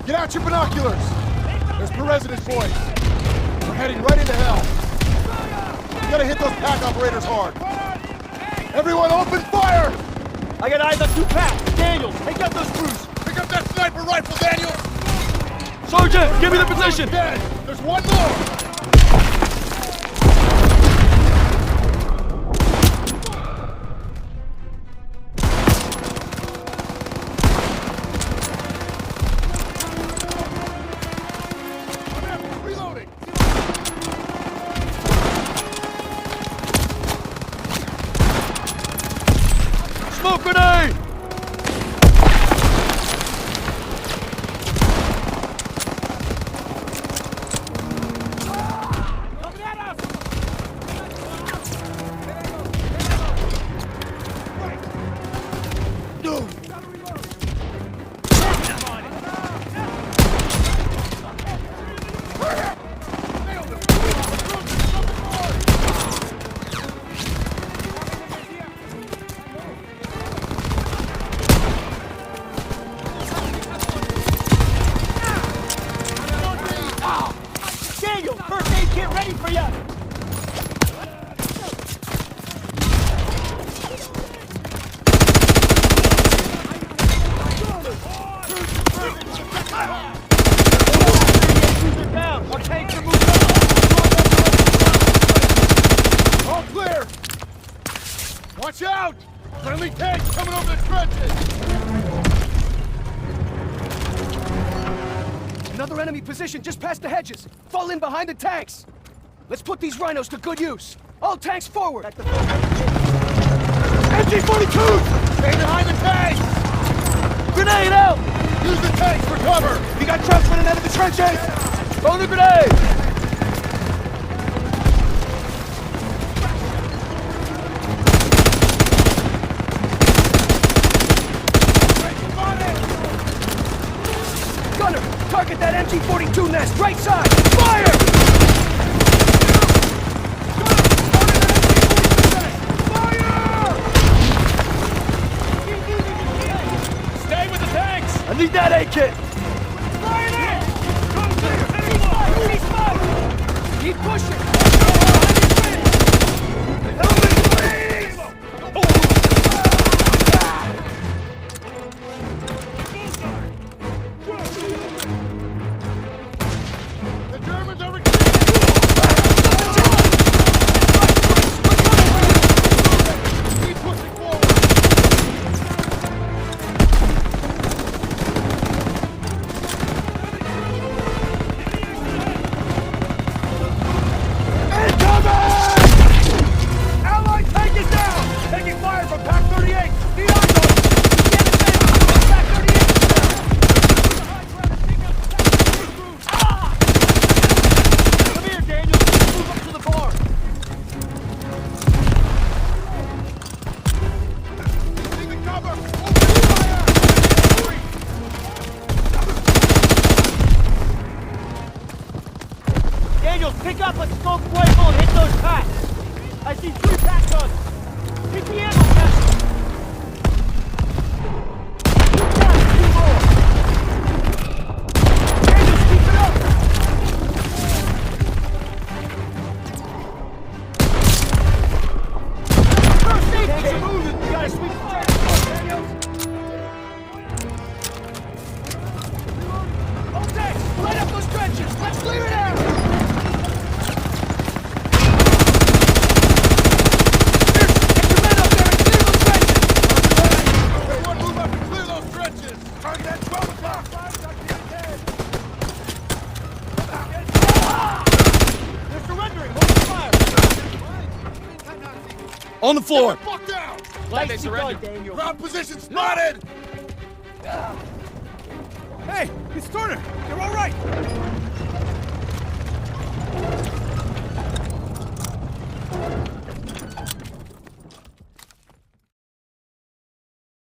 Get out your binoculars! There's Perez and his boys. We're heading right into hell. We gotta hit those pack operators hard. Everyone open fire! I got eyes on 2 packs. Daniels, take out those crews. Pick up that sniper rifle, Daniels! Sergeant, give me the position! Dead. There's one more! Reloading! Smoke grenade! Watch out! Friendly tanks coming over the trenches! Another enemy position just past the hedges. Fall in behind the tanks. Let's put these rhinos to good use. All tanks forward! MG-42s! Stay behind the tanks! Grenade out! Use the tanks for cover! We got trucks running out of the trenches! Throw the grenade! Gunner, target that MG-42 nest, right side! Fire! I need that A-kit! Keep pushing! The Germans are keep pushing forward! Pick up a scope rifle and hit those packs! I see 3 pack guns! Hit the ammo cache! Keep down, 2 more! Daniels, keep it up! First aid kit! Moving! We gotta sweep fire! Daniels! Okay, light up those trenches! Let's clear it out! On the floor! Get the fuck down! Glad they surrendered. Ground position spotted! Hey, it's Turner! You're all right!